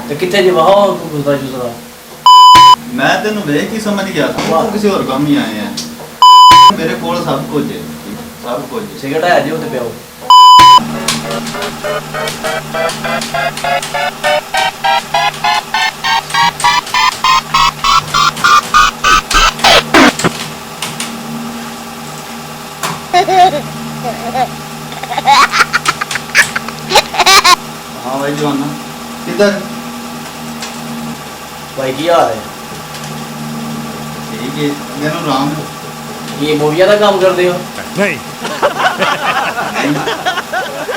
ਤੇ ਕਿੱਥੇ ਜੇ ਵਾਹ ਗੁੱਸਦਾ ਜੁਸਦਾ मैं तेन वेख ही समझ गया था तू किसी और काम ही आए हैं मेरे कोल सब कुछ है सब कुछ ਸਿਗਰਟ ਹੈ ਜੀ ਉਹਦੇ ਪਿਓ हाँ भाई जवाना किधर ਭਾਈ ਕੀ ਹਾਲ ਹੈ ठीक है मेनू राम ਇਹ ਮੂਵੀਆਂ ਦਾ ਕੰਮ ਕਰਦੇ ਹੋ नहीं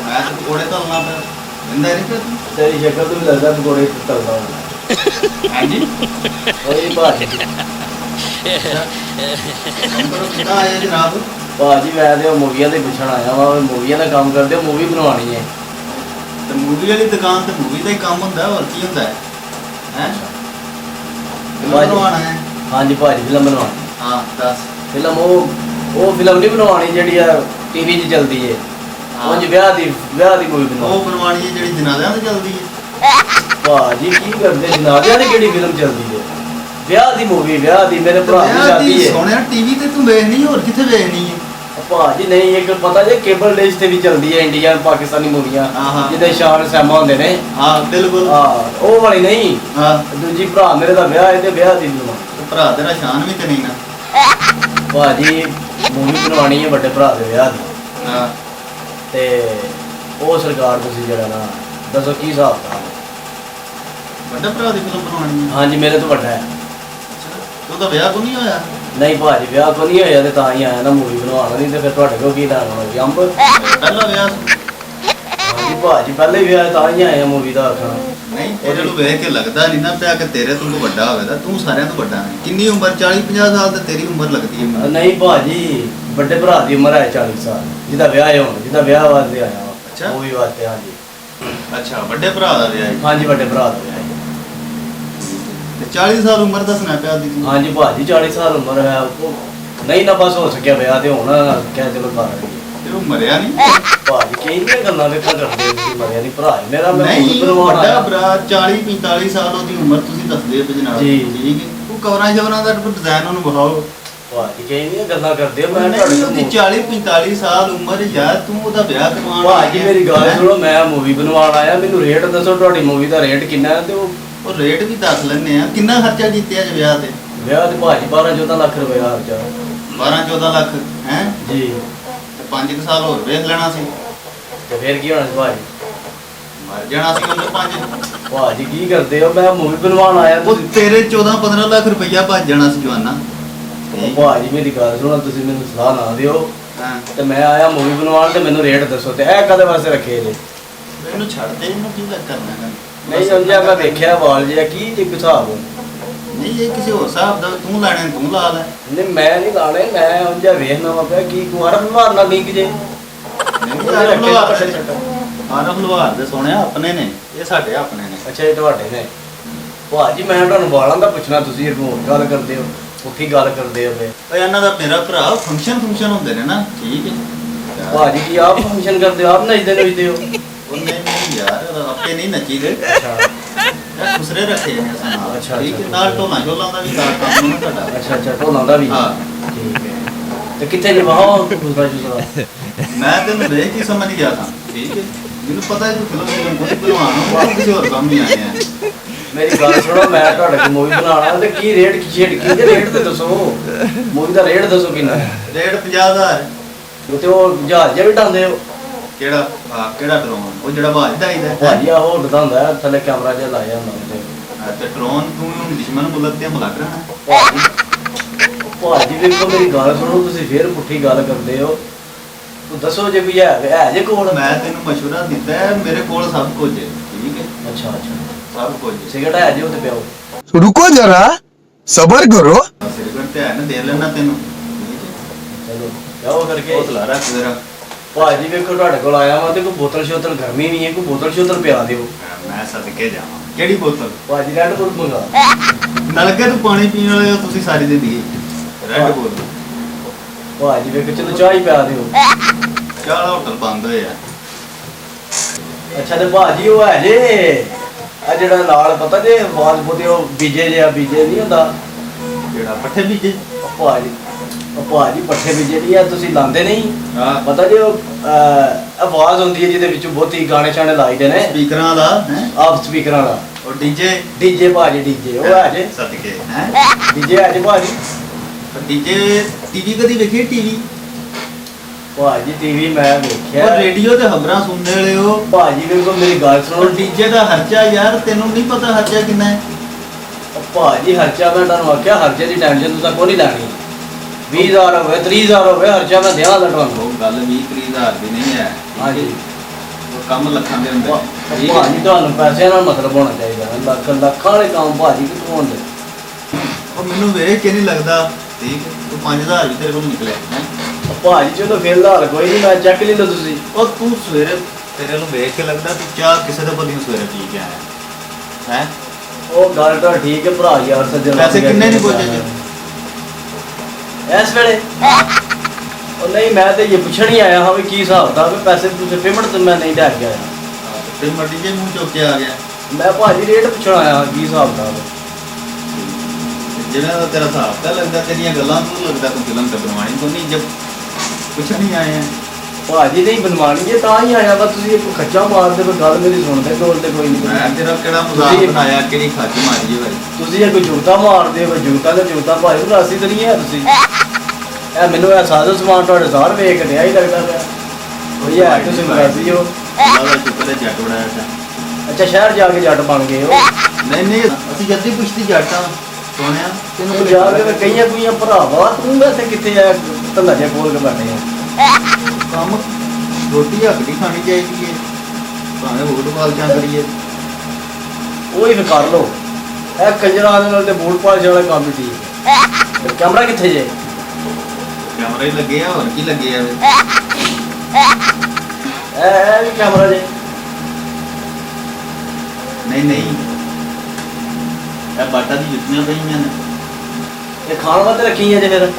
मैं तो कोड़े तलना पे जिंदा नहीं पे ਤੇਰੀ ਸ਼ਕਲ ਤੋਂ ਵੀ ਲੱਗਦਾ ਪਕੌੜੇ ਤਲਦਾ ਹੋਣਾ हां जी ਓਏ ਭਾਜੀ नंबर कितना आया जनाब ਭਾਜੀ ਮੈਂ ਤੇ ਉਹ ਮੂਵੀਆਂ ਦੇ ਪੁੱਛਣ ਆਇਆ ਵਾਂ ਮੂਵੀਆਂ ਦਾ ਕੰਮ ਕਰਦੇ ਹੋ ਮੂਵੀ ਬਣਵਾਉਣੀ ਹੈ ਤੇ ਮੂਵੀ ਵਾਲੀ ਦੁਕਾਨ ਤੇ ਮੂਵੀ ਦਾ ਹੀ ਕੰਮ ਹੁੰਦਾ ਹੋਰ ਕੀ ਹੁੰਦਾ ਹੈ ਹੈ ਬਣਵਾਉਣਾ ਹੈ ਹਾਂਜੀ ਭਾਜੀ ਫਿਲਮ ਬਣਵਾਉਣੀ ਹਾਂ ਦੱਸ ਫਿਲਮ ਉਹ ਫਿਲਮ ਨਹੀਂ ਬਣਵਾਉਣੀ ਜਿਹੜੀ ਆ ਟੀਵੀ 'ਚ ਚੱਲਦੀ ਏ ਉਂਝ ਵਿਆਹ ਦੀ ਮੂਵੀ ਬਣਵਾਉਣੀ ਉਹ ਬਣਵਾਣੀ ਹੈ ਜਿਹੜੀ ਜਨਾਜ਼ਿਆਂ ਤੇ ਚੱਲਦੀ ਹੈ ਭਾਜੀ ਕੀ ਕਰਦੇ ਜਨਾਜ਼ਿਆਂ ਦੀ ਕਿਹੜੀ ਫਿਲਮ ਚੱਲਦੀ ਏ ਵਿਆਹ ਦੀ ਮੂਵੀ ਵਿਆਹ ਦੀ ਮੇਰੇ ਭਰਾ ਦੀ ਸ਼ਾਦੀ ਏ ਸੋਹਣਿਆ ਟੀਵੀ ਤੇ ਤੂੰ ਵੇਖਣੀ ਹੋਰ ਕਿੱਥੇ ਵੇਖਣੀ ਹੈ ਭਾਜੀ ਨਹੀਂ ਇੱਕ ਪਤਾ ਜੇ ਕੇਬਲ ਡਿਸ਼ ਤੇ ਵੀ ਚੱਲਦੀ ਏ ਇੰਡੀਅਨ ਪਾਕਿਸਤਾਨੀ ਮੂਵੀਆਂ ਜਿਹਦੇ ਸ਼ਾਨ ਸੈਮਾ ਹੁੰਦੇ ਨੇ ਹਾਂ ਬਿਲਕੁਲ ਉਹ ਵਾਲੀ ਨਹੀਂ ਹਾਂ ਦੂਜੀ ਭਰਾ ਮੇਰੇ ਦਾ ਵਿਆਹ ਏ ਤੇ ਵਿਆਹ ਦੀ ਫਿਲਮ ਭਰਾ ਤੇਰਾ ਸ਼ਾਨ ਵੀ ਤੇ ਨਹੀਂ ਨਾ ਭਾਜੀ ਮੂਵੀ ਬਣਵਾਉਣੀ ਹੈ ਵੱਡੇ ਭਰਾ ਦੇ ਵਿਆਹ ਦੀ ਹਾਂ ਤੇ ਉਹ ਸਰਕਾਰ ਤੁਸੀਂ ਜਿਹੜਾ ਨਾ ਦੱਸੋ ਕੀ ਹਿਸਾਬ ਦਾ ਵੱਡਾ ਭਰਾ ਦੀ ਫਿਲਮ ਬਣਵਾਉਣੀ ਹੈ ਹਾਂਜੀ ਮੇਰੇ ਤੋਂ ਵੱਡਾ ਹੈ ਤੂੰ ਤਾਂ ਵਿਆਹ ਕੋ ਨਹੀਂ ਹੋਇਆ ਨਹੀਂ ਭਾਜੀ ਵਿਆਹ ਕੋ ਨਹੀਂ ਹੋਇਆ ਤੇ ਤਾਂ ਹੀ ਆਇਆ ਨਾ ਮੂਵੀ ਬਣਵਾਉਣਾ ਨਹੀਂ ਤੇ ਫਿਰ ਤੁਹਾਡੇ ਕੋਲ ਕੀ ਲੈਣਾ ਹੋਣਾ ਅੰਬ ਪਹਿਲਾ ਵਿਆਹ ਹਾਂਜੀ ਭਾਜੀ ਪਹਿਲੇ ਹੀ ਵਿਆਹ ਤਾਂ ਹੀ ਆਇਆ ਮੂਵੀ ਦਾ ਆਖਣਾ ਨਹੀਂ ਇਹਦੇ ਨੂੰ ਵੇਖ ਕੇ ਲੱਗਦਾ ਨਹੀਂ ਨਾ ਪਿਆ ਕਿ ਤੇਰੇ ਤੋਂ ਵੱਡਾ ਹੋਵੇਗਾ ਤੂੰ ਸਾਰਿਆਂ ਤੋਂ ਵੱਡਾ ਹੈ ਕਿੰਨੀ ਉਮਰ 40 50 ਸਾਲ ਤੇ ਤੇਰੀ ਉਮਰ ਲੱਗਦੀ ਹੈ ਨਹੀਂ ਭਾਜੀ ਵੱਡੇ ਭਰਾ ਦੀ ਉਮਰ ਹੈ 40 ਸਾਲ ਜਿਹਦਾ ਵਿਆਹ ਹੈ ਹੁਣ ਜਿਹਦਾ ਵਿਆਹ ਵਾਸਤੇ ਆਇਆ ਅੱਛਾ। ਮੂਵੀ ਵਾਸਤੇ ਹਾਂਜੀ ਅੱਛਾ ਵੱਡੇ ਭਰਾ ਦਾ ਵਿਆਹ ਹੈ ਹਾਂਜੀ ਵੱਡੇ ਭਰਾ ਦਾ ਵਿਆਹ ਹੈ ਤੇ 40 ਸਾਲ ਉਮਰ ਦੱਸਣਾ ਪਿਆ ਦੀ ਤੂੰ ਹਾਂਜੀ ਭਾਜੀ 40 ਸਾਲ ਉਮਰ ਹੈ ਉਹ ਨਹੀਂ ਨਾ ਬਸ ਹੋ ਸਕਿਆ ਵਿਆਹ ਤੇ ਹੁਣ ਕਹਿ ਚਲੋ ਕਰ ਲਈਏ ਤੇ ਉਹ ਮਰਿਆ ਨਹੀਂ ਭਾਜੀ ਕਿਹੜੀਆਂ ਗੱਲਾਂ ਵੇਖਾਂ ਕਰਦੇ ਹੋ ਤੁਸੀਂ ਮਰਿਆ ਨਹੀਂ ਭਰਾ ਹੈ ਮੇਰਾ ਮੈਂ ਨਹੀਂ ਖੁਦ ਬਣਵਾਉਣਾ ਵੱਡਾ ਹੈ। ਭਰਾ 40 45 ਸਾਲ ਉਹਦੀ ਉਮਰ ਤੁਸੀਂ ਦੱਸਦੇ ਹੋ ਜਨਾਬ ਜੀ। ਠੀਕ ਹੈ ਉਹ ਕਵਰਾਂ ਜਵਰਾਂ ਦਾ ਡਿਜ਼ਾਈਨ ਉਹਨੂੰ ਵਿਖਾਓ ਭਾਜੀ ਕਿਹੜੀਆਂ ਗੱਲਾਂ ਕਰਦੇ ਹੋ ਮੈਂ ਨਹੀਂ ਤੁਹਾਡੇ ਉਹਦੀ ਤੋਂ 40 45 ਸਾਲ ਉਮਰ ਯਾਰ ਤੂੰ ਉਹਦਾ ਵਿਆਹ ਕਰਵਾਉਣ ਭਾਜੀ ਮੇਰੀ ਗੱਲ ਸੁਣੋ ਮੈਂ ਮੂਵੀ ਬਣਵਾਉਣ ਆਇਆ ਮੈਨੂੰ ਰੇਟ ਦੱਸੋ ਤੁਹਾਡੀ ਮੂਵੀ ਦਾ ਰੇਟ ਕਿੰਨਾ ਹੈ ਤੇ ਉਹ ਰੇਟ ਵੀ ਦੱਸ ਲੈਣੇ ਆ ਕਿੰਨਾ ਖਰਚਾ ਕੀਤਾ ਅੱਜ ਵਿਆਹ ਤੇ ਵਿਆਹ ਤੇ ਭਾਜੀ 12-14 ਲੱਖ ਰੁਪਏ ਖਰਚਾ 12 14 ਲੱਖ ਹੈ ਜੀ ਤੇ 5 ਸਾਲ ਹੋਰ ਵੇਖ ਲੈਣਾ ਸੀ ਤੇ ਫਿਰ ਕੀ ਹੋਣਾ ਸੀ ਭਾਜੀ ਮਰ ਜਾਣਾ ਸੀ ਉਹਨੇ 5 ਭਾਜੀ ਕੀ ਕਰਦੇ ਹੋ ਮੈਂ ਮੂਵੀ ਬਣਵਾਉਣ ਆਇਆ ਉਹ ਤੁਸੀਂ ਤੇਰੇ 14 15 ਲੱਖ ਰੁਪਈਆ ਭੱਜ ਜਾਣਾ ਸੀ ਜਵਾਨਾ ਭਾਜੀ ਮੇਰੀ ਗੱਲ ਸੁਣੋ ਤੁਸੀਂ ਮੈਨੂੰ ਸਲਾਹ ਨਾ ਦਿਓ ਹਾਂ ਤੇ ਮੈਂ ਆਇਆ ਮੂਵੀ ਬਣਵਾਉਣ ਤੇ ਮੈਨੂੰ ਰੇਟ ਦੱਸੋ ਤੇ ਇਹ ਕਦੇ ਵਾਸਤੇ ਰੱਖੇ ਜੇ ਇਹਨੂੰ ਛੱਡ ਦੇ ਇਹਨੂੰ ਕੀ ਕਰਨਾ ਹੈ ਨਹੀਂ ਸਮਝਿਆ ਮੈਂ ਵੇਖਿਆ ਵਾਲ ਜਿਹਾ ਕੀ ਤੇ ਹਿਸਾਬ ਨਹੀਂ ਇਹ ਕਿਸੇ ਹੋਰ ਹਿਸਾਬ ਦਾ ਤੂੰ ਲੈਣੇ ਤੂੰ ਲਾ ਲੈ ਨਹੀਂ ਮੈਂ ਨਹੀਂ ਲਾਣੇ ਮੈਂ ਉਂਝਾ ਵੇਖਣਾ ਵਾ ਪਿਆ ਕੀ ਕੁਆਰ ਮਾਰ ਨਾਲ ਲਿੰਕ ਜੇ ਆਰਫ ਲਵਾਰ ਦੇ ਸੋਹਣਿਆ ਆਪਣੇ ਨੇ ਇਹ ਸਾਡੇ ਆਪਣੇ ਨੇ ਅੱਛਾ ਇਹ ਤੁਹਾਡੇ ਨੇ ਭਾਜੀ ਮੈਂ ਤੁਹਾਨੂੰ ਵਾਲਾਂ ਦਾ ਪੁੱਛਣਾ ਤੁਸੀਂ ਰਿਮੋਟ ਗੱਲ ਕਰਦੇ ਹੋ ਉੱਠੀ ਗੱਲ ਕਰਦੇ ਹੋ ਵੇ ਓਏ ਇਹਨਾਂ ਦਾ ਮੇਰਾ ਭਰਾ ਫੰਕਸ਼ਨ ਹੁੰਦੇ ਨੇ ਨਾ ਠੀਕ ਹੈ ਭਾਜੀ ਕੀ ਆਪ ਫੰਕਸ਼ਨ ਕਰਦੇ ਹੋ ਆਪ ਨੱਚਦੇ ਨੱਚਦੇ ਹੋ ਉਹਨੇ ਨਹੀਂ ਯਾਰ ਆਪੇ ਨਹੀਂ ਨੱਚੀ ਦੇ ਅੱਛਾ ਇਹ ਖੁਸਰੇ ਰੱਖੇ ਨੇ ਅਸਾਂ ਨਾਲ ਅੱਛਾ, ਠੀਕ ਹੈ ਅੱਛਾ। ਨਾਲ ਢੋਲਾਂ ਢੋਲਾਂ ਦਾ ਵੀ ਕੰਮ ਨਾ ਤੁਹਾਡਾ ਅੱਛਾ ਅੱਛਾ ਢੋਲਾਂ ਦਾ ਵੀ ਹਾਂ। ਠੀਕ ਹੈ ਤੇ ਕਿੱਥੇ ਜੇ ਵਾਹ ਗੁੱਸਦਾ ਜੁਸਦਾ ਮੈਂ ਤੈਨੂੰ ਵੇਖ ਹੀ ਸਮਝ ਗਿਆ ਤਾਂ ਠੀਕ ਹੈ ਮੈਨੂੰ ਪਤਾ ਹੈ ਤੂੰ ਫਿਲਮ ਕੋਈ ਬਣਵਾਉਣਾ ਉਹ ਕਿਸੇ ਹੋਰ ਕੰਮ ਹੀ ਆਏ ਆ ਮੇਰੀ ਗੱਲ ਸੁਣੋ ਮੈਂ ਤੁਹਾਡੇ ਕੋਲ ਮੂਵੀ ਬਣਾਉਣਾ ਤੇ ਕੀ ਰੇਟ ਕੀ ਛੇੜ ਕੀ ਤੇ ਰੇਟ ਤੇ ਦੱਸੋ ਮੂਵੀ ਦਾ ਰੇਟ ਦੱਸੋ ਕਿੰਨਾ ਹੈ ਰੇਟ 50000 ਤੇ ਉਹ ਜਹਾਜ਼ ਜਿਹਾ ਵੀ ਟਾਂਦੇ ਹੋ ਕਿਹੜਾ ਕਿਹੜਾ ਡਰੋਨ ਉਹ ਜਿਹੜਾ ਬਾਜ ਦਾਈਦਾ ਭਾਜੀ ਆ ਉਹ ਉੱਡਦਾ ਹੁੰਦਾ ਹੈ, ਥੱਲੇ ਕੈਮਰਾ ਜਿਹਾ ਲਾਇਆ ਹੁੰਦਾ ਉਹਦੇ ਤੇ ਡਰੋਨ ਤੂੰ ਦੁਸ਼ਮਣ ਮੁਲਕ ਤੇ ਹਮਲਾ ਕਰਨਾ ਭਾਜੀ ਵੇਖੋ ਮੇਰੀ ਗੱਲ ਸੁਣੋ ਤੁਸੀਂ ਫੇਰ ਪੁੱਠੀ ਗੱਲ ਕਰਦੇ ਹੋ ਤੂੰ ਦੱਸੋ ਜੇ ਕੋਈ ਹੈ ਜੇ ਕੋਲ ਮੈਂ ਤੈਨੂੰ ਮਸ਼ਵਰਾ ਦਿੱਤਾ ਹੈ ਮੇਰੇ ਕੋਲ ਸਭ ਕੁਝ ਹੈ ਠੀਕ ਹੈ ਅੱਛਾ ਅੱਛਾ ਸਭ ਕੁਝ ਸਿਗਰਟ ਹੈ ਜੇ ਉਹਦੇ ਪਿਓ रुको जरा सबर करो ਸਿਰਫ ਧਿਆਨ ਦੇ ਲੈਣਾ ਤੈਨੂੰ ਠੀਕ ਹੈ ਚਲੋ ਜਾਓ ਕਰਕੇ ਹੌਸਲਾ ਰੱਖ ਜ਼ਰਾ ਭਾਜੀ ਵੇਖੋ ਤੁਹਾਡੇ ਕੋਲ ਆਇਆ ਵਾ ਤੇ ਕੋਈ ਬੋਤਲ ਸ਼ੋਤਲ ਗਰਮੀ ਨਹੀਂ ਹੈ ਕੋਈ ਬੋਤਲ ਸ਼ੋਤਲ ਪਿਆ ਦਿਓ ਮੈਂ ਸਦਕੇ ਜਾਵਾਂ ਕਿਹੜੀ ਬੋਤਲ ਭਾਜੀ ਰੈਡ ਬੁੱਲ ਮੰਗਾ ਨਲਕੇ ਤੂੰ ਪਾਣੀ ਪੀਣ ਵਾਲੇ ਹੋ ਤੁਸੀਂ ਸਾਰੀ ਜ਼ਿੰਦਗੀ ਰੈੱਡ ਬੋਲ ਭਾਜੀ ਵੇਖੋ ਚਲੋ ਚਾਹ ਹੀ ਪਿਆ ਦਿਓ ਚਾਹ ਹੋਟਲ ਬੰਦ ਹੋਏ ਆ ਅੱਛਾ ਤੇ ਭਾਜੀ ਉਹ ਹੈ ਜੇ ਆ ਜਿਹੜਾ ਨਾਲ ਪਤਾ ਜੇ ਆਵਾਜ਼ ਬੋਦੇ ਉਹ ਬੀਜੇ ਨਹੀਂ ਹੁੰਦਾ ਜਿਹੜਾ ਪੱਠੇ ਬੀਜੇ ਉਹ ਭਾਜੀ ਪੱਠੇ ਬੀਜੇ ਨਹੀਂ ਆ ਤੁਸੀਂ ਲਾਉਂਦੇ ਨਹੀਂ ਹਾਂ ਪਤਾ ਜੇ ਉਹ ਆਵਾਜ਼ ਹੁੰਦੀ ਹੈ ਜਿਹਦੇ ਵਿੱਚ ਬਹੁਤੀ ਗਾਣੇ ਛਾਣੇ ਲਾਈਦੇ ਨੇ ਸਪੀਕਰਾਂ ਦਾ ਹੈ ਆਪ ਸਪੀਕਰਾਂ ਦਾ ਉਹ ਡੀਜੇ ਭਾਜੀ ਡੀਜੇ ਉਹ ਆ ਜੇ ਸਦਕੇ ਹੈ ਡੀਜੇ ਆ ਜੇ ਭਾਜੀ ਡੀਜੇ ਟੀਵੀ ਕਦੀ ਵੇਖੀ ਟੀਵੀ ਭਾਜੀ ਟੀਵੀ ਮੈਂ ਵੇਖਿਆ ਉਹ ਰੇਡੀਓ ਤੇ ਖਬਰਾਂ ਸੁਣਦੇ ਵਾਲੇ ਹੋ ਭਾਜੀ ਵੇਖੋ ਮੇਰੀ ਗੱਲ ਸੁਣੋ ਉਹ ਡੀਜੇ ਦਾ ਖਰਚਾ ਯਾਰ ਤੈਨੂੰ ਨਹੀਂ ਪਤਾ ਖਰਚਾ ਕਿੰਨਾ ਹੈ ਭਾਜੀ ਖਰਚਾ ਮੈਂ ਤੁਹਾਨੂੰ ਆਖਿਆ ਖਰਚੇ ਦੀ ਟੈਨਸ਼ਨ ਤੁਸੀਂ ਕੋਈ ਨਹੀਂ ਲੈਣੀ 20000 ਹੋਵੇ 30000 ਹੋਵੇ ਖਰਚਾ ਮੈਂ ਦਿਆਂ ਦਾ ਤੁਹਾਨੂੰ ਉਹ ਗੱਲ 20-30 ਦੀ ਨਹੀਂ ਹੈ ਹਾਂਜੀ ਉਹ ਕੰਮ ਲੱਖਾਂ ਦੇ ਹੁੰਦੇ ਠੀਕ ਹੈ ਭਾਜੀ ਤੁਹਾਨੂੰ ਪੈਸਿਆਂ ਨਾਲ ਮਤਲਬ ਹੋਣਾ ਚਾਹੀਦਾ ਲੱਖਾਂ ਵਾਲੇ ਕੰਮ ਭਾਜੀ ਕਿੱਥੋਂ ਹੁੰਦੇ ਉਹ ਮੈਨੂੰ ਵੇਖ ਕੇ ਨਹੀਂ ਲੱਗਦਾ ਠੀਕ ਤੂੰ 5000 ਵੀ ਤੇਰੇ ਕੋਲ ਨਿਕਲਿਆ ਹੈ ਭਾਜੀ ਚਲੋ ਫਿਰ ਹਾਲ ਕੋਈ ਨਹੀਂ ਮੈਂ ਚੱਕ ਲਈ ਲਓ ਤੁਸੀਂ ਉਹ ਤੂੰ ਸਵੇਰੇ ਤੇਰੇ ਨੂੰ ਵੇਖ ਕੇ ਲੱਗਦਾ ਤੂੰ ਚਾਹ ਕਿਸੇ ਦੇ ਬੋਲੀ ਸਵੇਰੇ ਪੀ ਕੇ ਆਇਆ ਹੈ ਉਹ ਗੱਲ ਤਾਂ ਠੀਕ ਹੈ ਭਰਾ ਯਾਰ ਸੱਜਣ ਪੈਸੇ ਕਿੰਨੇ ਨਹੀਂ ਬੋਝੇ ਜੀ ਇਸ ਵੇਲੇ ਉਹ ਨਹੀਂ ਮੈਂ ਤੇ ਇਹ ਪੁੱਛਣ ਹੀ ਆਇਆ ਹਾਂ ਵੀ ਕੀ ਹਿਸਾਬ ਦਾ ਪੈਸੇ ਤੁਸੀਂ ਪੇਮੈਂਟ ਤੇ ਮੈਂ ਨਹੀਂ ਲੈ ਕੇ ਆਇਆ ਤੇ ਮਰਦੀ ਜੇ ਮੂੰਹ ਚੁੱਕ ਕੇ ਆ ਗਿਆ ਮੈਂ ਭਾਜੀ ਰੇਟ ਪੁੱਛਣ ਆਇਆ ਹਾਂ ਕੀ ਹਿਸਾਬ ਦਾ ਜਿਵੇਂ ਦਾ ਤੇਰਾ ਹਿਸਾਬ ਤਾਂ ਲੱਗਦਾ ਤੇਰੀਆਂ ਗੱਲਾਂ ਤੋਂ ਲੱਗਦਾ ਤੂੰ ਫਿਲਮ ਤੇ ਬਣਵਾਣੀ ਤੋਂ ਨਹੀਂ ਜਬ ਕੁਛ ਨਹੀਂ ਆਏ ਆ ਭਾਜੀ ਨਹੀਂ ਬਣਵਾਣੀ ਤਾਂ ਹੀ ਆਇਆ ਵਾ ਤੁਸੀਂ ਇੱਕ ਖੱਚਾ ਮਾਰਦੇ ਕੋਈ ਗੱਲ ਮੇਰੀ ਸੁਣਦੇ ਡੋਲਦੇ ਕੋਈ ਮੈਂ ਨਹੀਂ ਤੇਰਾ ਕਿਹੜਾ ਮਜ਼ਾਕ ਬਣਾਇਆ ਕਿਹੜੀ ਖੱਜ ਮਾਰੀ ਹੈ ਭਾਈ ਤੁਸੀਂ ਇਹ ਕੋਈ ਜੁਗਤਾ ਮਾਰਦੇ ਹੋ ਜੁਗਤਾ ਤੇ ਜੁਗਤਾ ਭਾਈ ਰਾਸੀ ਤਾਂ ਨਹੀਂ ਹੈ ਤੁਸੀਂ ਇਹ ਮੈਨੂੰ ਇਹ ਸਾਜ਼ੋ ਸਮਾਨ ਤੁਹਾਡੇ ਸਾਰ ਵੇਖ ਰਿਹਾ ਹੀ ਲੱਗਦਾ ਪਿਆ ਉਹ ਯਾਰ ਤੁਸੀਂ ਮਰਾਸੀ ਹੋ ਅੱਲਾ ਦਾ ਸ਼ੁਕਰ ਹੈ ਜੱਟ ਬਣਾਇਆ ਤਾਂ ਅੱਛਾ ਸ਼ਹਿਰ ਜਾ ਕੇ ਜੱਟ ਬਣ ਗਏ ਹੋ ਨਹੀਂ ਅਸੀਂ ਜੱਦੀ ਪੁੱਛਦੀ ਜੱਟਾਂ ਸੋਹਣਿਆ ਤੈਨੂੰ ਪੰਜਾਬ ਦੇ ਕਈਆਂ ਕੁਈਆਂ ਭਰਾਵਾ ਤੂੰ ਵੈਸੇ ਕਿੱਥੇ ਆ ਧੰਦਾ ਜਿਹਾ ਖੋਲ ਕੇ ਬੈਠੇ ਆ ਕੰਮ ਰੋਟੀ ਹੱਕ ਦੀ ਖਾਣੀ ਚਾਹੀਦੀ ਹੈ ਭਾਵੇਂ ਫੁੱਟਬਾਲ ਜਾਂ ਕਰੀਏ ਉਹੀ ਫਿਰ ਕਰ ਲੋ ਇਹ ਕੰਜਰਾਂ ਦੇ ਨਾਲ ਤੇ ਬੂਟ ਪਾਲਸ਼ ਵਾਲਾ ਕੰਮ ਹੀ ਠੀਕ ਹੈ ਕੈਮਰਾ ਕਿੱਥੇ ਜੇ ਕੈਮਰਾ ਹੀ ਲੱਗੇ ਆ ਹੋਰ ਕੀ ਲੱਗੇ ਆ ਇਹ ਵੀ ਕੈਮਰਾ ਜੇ ਨਹੀਂ ਇਹ ਬਾਟਾ ਦੀ ਜੁੱਤੀਆਂ ਪਈਆਂ ਨੇ ਇਹ ਖਾਣ ਵਾਸਤੇ ਰੱਖੀ ਹੈ ਜੇ ਫਿਰ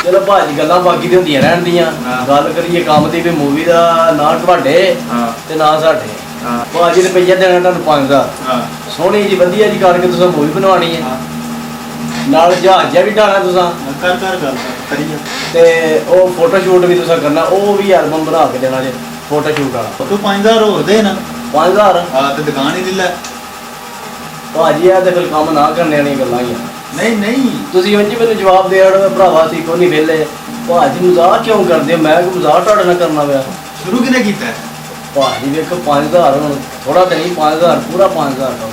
ਚਲੋ ਭਾਜੀ ਗੱਲਾਂ ਬਾਕੀ ਤੇ ਹੁੰਦੀਆਂ ਰਹਿਣ ਦੀਆਂ ਹਾਂ। ਗੱਲ ਕਰੀਏ ਕੰਮ ਦੀ ਵੀ ਮੂਵੀ ਦਾ ਨਾ ਤੁਹਾਡੇ ਹਾਂ ਤੇ ਨਾ ਸਾਡੇ ਹਾਂ ਭਾਜੀ ਨੇ ਪਈਆ ਦੇਣਾ ਤੁਹਾਨੂੰ 5000 ਹਾਂ ਸੋਹਣੀ ਜੀ ਵਧੀਆ ਜੀ ਕਰਕੇ ਤੁਸੀਂ ਮੂਵੀ ਬਣਵਾਉਣੀ ਹੈ ਹਾਂ ਨਾਲ ਜਹਾਜ਼ ਜਿਹਾ ਵੀ ਢਾਣਾ ਤੁਸੀਂ ਕਰ ਗੱਲ ਕਰੀਏ ਤੇ ਉਹ ਫੋਟੋ ਸ਼ੂਟ ਵੀ ਤੁਸੀਂ ਕਰਨਾ ਉਹ ਵੀ ਐਲਬਮ ਬਣਾ ਕੇ ਦੇਣਾ ਜੇ ਫੋਟੋ ਸ਼ੂਟ ਵਾਲਾ ਤੂੰ 5000 ਹੋਰ ਦੇ ਨਾ 5000 ਹਾਂ ਤੇ ਦੁਕਾਨ ਹੀ ਲੈ ਭਾਜੀ ਆ ਤੇ ਫਿਰ ਕੰਮ ਨਾ ਕਰਨੇ ਵਾਲੀਆਂ ਗੱਲਾਂ ਹੀ ਆ ਨਹੀਂ ਤੁਸੀਂ ਉਂਝ ਮੈਨੂੰ ਜਵਾਬ ਦੇ ਆੜੋ ਭਰਾਵਾ ਸੀ ਕੋਈ ਨਹੀਂ ਵਿਹਲੇ ਭਾਜੀ ਮਜ਼ਾਕ ਕਿਉਂ ਕਰਦੇ ਹੋ ਮੈਂ ਕਿ ਮਜ਼ਾਕ ਤੁਹਾਡੇ ਨਾਲ ਕਰਨਾ ਪਿਆ ਸ਼ੁਰੂ ਕਿਨੇ ਕੀਤਾ ਹੈ? ਭਾਜੀ ਵੇਖੋ 5000 ਹੁਣ ਥੋੜਾ ਤੇ ਨਹੀਂ 5000 ਪੂਰਾ 5000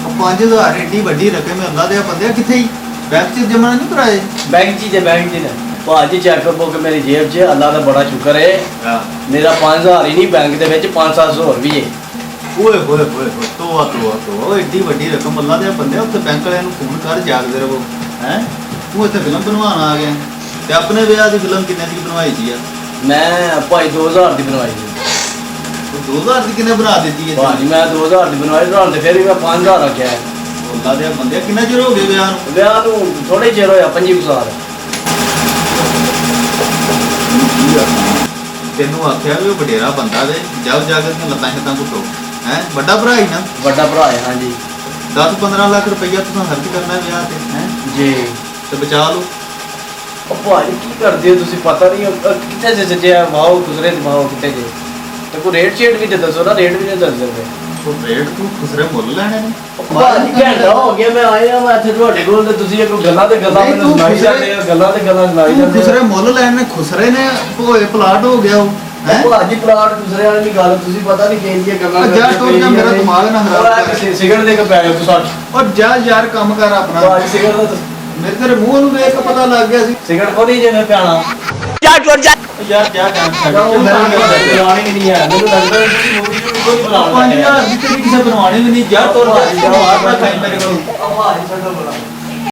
ਉਹ 5000 ਏਡੀ ਵੱਡੀ ਰਕਮ ਹੈ ਅੱਲਾ ਦੇ ਬੰਦੇ ਕਿੱਥੇ ਹੀ ਬੈਂਕ 'ਚ ਜਮਾ ਨਹੀਂ ਕਰਾਏ ਬੈਂਕ 'ਚ ਨੇ ਭਾਜੀ ਚੈੱਕ ਬੁੱਕ ਮੇਰੀ ਜੇਬ 'ਚ ਅੱਲਾ ਦਾ ਬੜਾ ਸ਼ੁਕਰ ਹੈ ਹਾਂ ਮੇਰਾ 5000 ਹੀ ਨਹੀਂ ਬੈਂਕ ਦੇ ਵਿੱਚ 5-700 ਹੋਰ ਵੀ ਹੈ ਓਏ ਤੋਆ ਏਡੀ ਵੱਡੀ ਰਕਮ ਅੱਲਾ ਦੇ ਬੰਦੇ ਉੱਥੇ ਬੈਂਕ ਵਾਲਿਆਂ ਨੂੰ ਫੋਨ ਕਰ ਜਾਗਦੇ ਰਹੋ ਹੈ ਤੂੰ ਇੱਥੇ ਫਿਲਮ ਬਣਵਾਉਣ ਆ ਗਿਆ ਤੇ ਆਪਣੇ ਵਿਆਹ ਦੀ ਫਿਲਮ ਕਿੰਨੇ ਦੀ ਬਣਵਾਈ ਸੀ ਆ ਮੈਂ ਭਾਈ 2000 ਦੀ ਬਣਵਾਈ ਸੀ ਉਹ 2000 ਦੀ ਕਿੰਨੇ ਬਣਾ ਦਿੱਤੀ ਹੈ ਭਾਜੀ ਮੈਂ 2000 ਦੀ ਬਣਵਾਈ ਤਾਂ ਤੇ ਫਿਰ ਵੀ ਮੈਂ 5000 ਰੱਖਿਆ ਹੈ। ਅੱਲਾ ਦੇ ਬੰਦੇ ਕਿੰਨਾ ਚਿਰ ਹੋ ਗਿਆ ਵਿਆਹ ਨੂੰ ਵਿਆਹ ਨੂੰ ਥੋੜੇ ਚਿਰ ਹੋਇਆ 25 ਸਾਲ ਤੈਨੂੰ ਆਖਿਆ ਵੀ ਉਹ ਵਡੇਰਾ ਬੰਦਾ ਵੇ ਜਦ ਜਾ ਕੇ ਲੱਤਾਂ ਛੱਤਾਂ ਘੁੱਟੋ ਹੈ ਵੱਡਾ ਭਰਾ ਹੀ ਨਾ ਵੱਡਾ ਭਰਾ ਹੈ ਹਾਂਜੀ 10-15 ਲੱਖ ਰੁਪਈਆ ਤੁਸੀਂ ਖਰਚ ਕਰਨਾ ਵਿਆਹ ਤੇ ਹੈ ਜੀ ਤੇ ਬਚਾ ਲਓ ਉਹ ਭਾਜੀ ਕੀ ਕਰਦੇ ਹੋ ਤੁਸੀਂ ਪਤਾ ਨਹੀਂ ਕਿੱਥੇ ਜੇ ਸੱਜਿਆ ਵਾਓ ਗੁਜ਼ਰੇ ਦਿਮਾਗ ਕਿੱਥੇ ਜੇ ਤੇ ਕੋਈ ਰੇਟ ਸ਼ੇਟ ਵੀ ਤੇ ਦੱਸੋ ਨਾ ਰੇਟ ਵੀ ਨਹੀਂ ਦੱਸ ਦਿੰਦੇ ਉਹ ਰੇਟ ਤੂੰ ਖੁਸਰੇ ਮੁੱਲ ਲੈਣੇ ਨੇ ਭਾਜੀ ਘੰਟਾ ਹੋ ਗਿਆ ਮੈਂ ਆਇਆ ਮੈਂ ਇੱਥੇ ਤੁਹਾਡੇ ਕੋਲ ਤੇ ਤੁਸੀਂ ਇਹ ਕੋਈ ਗੱਲਾਂ ਤੇ ਗੱਲਾਂ ਨਹੀਂ, ਮੈਨੂੰ ਤੂੰ ਸੁਣਾਈ ਖੁਸਰੇ- ਜਾਂਦੇ ਹੋ ਗੱਲਾਂ ਤੇ ਗੱਲਾਂ ਸੁਣਾਈ ਤੂੰ ਜਾਂਦੇ ਖੁਸਰੇ ਮੁੱਲ ਲੈਣੇ ਖੁਸਰੇ ਨੇ ਭੋਏ ਪਲਾਟ ਹੋ ਗਿਆ ਉਹ ਹੈ ਭਾਜੀ ਪਲਾਟ ਦੂਸਰੇ ਵਾਲੀ ਗੱਲ ਤੁਸੀਂ ਪਤਾ ਨਹੀਂ ਕਿਹੜੀਆਂ ਗੱਲਾਂ ਉਹ ਜਾ ਟੋਕ ਨਾ ਮੇਰਾ ਦਿਮਾਗ ਨਾ ਖਰਾਬ ਕਰ। ਸਿਗਰਟ ਦੇ ਕੇ ਪੈ ਗਿਆ ਤੁਸੀਂ ਔਰ ਜਾ ਯਾਰ ਕੰਮ ਕਰ ਆਪਣਾ ਭਾਜੀ ਸਿਗਰਟ ਦਾ ਮੇਰੇ ਤੇਰੇ ਮੂੰਹ ਨੂੰ ਵੇਖ ਕੇ ਪਤਾ ਲੱਗ ਗਿਆ ਸੀ ਸਿਗਰਟ ਖੋਦੀ ਜੇ ਮੈਂ ਪਿਆਣਾ ਯਾਰ ਜਾ ਕੰਮ ਉਹ ਮੇਰਾ ਜਾਣੀ ਨਹੀਂ ਹੈ ਮੈਨੂੰ ਲੱਗਦਾ ਹੈ ਕਿ ਮੂਵੀ ਨੂੰ ਕੋਈ ਬਣਾਉਣਾ 5000 ਦੀ ਤੇਰੀ ਕਿਸੇ ਬਣਵਾਣੀ ਵੀ ਨਹੀਂ ਜਾ ਤੋਰ ਜਾ ਆਪਣਾ ਖਾਈ ਮੇਰੇ ਕੋਲ ਭਾਜੀ ਛੱਡੋ ਬਣਾ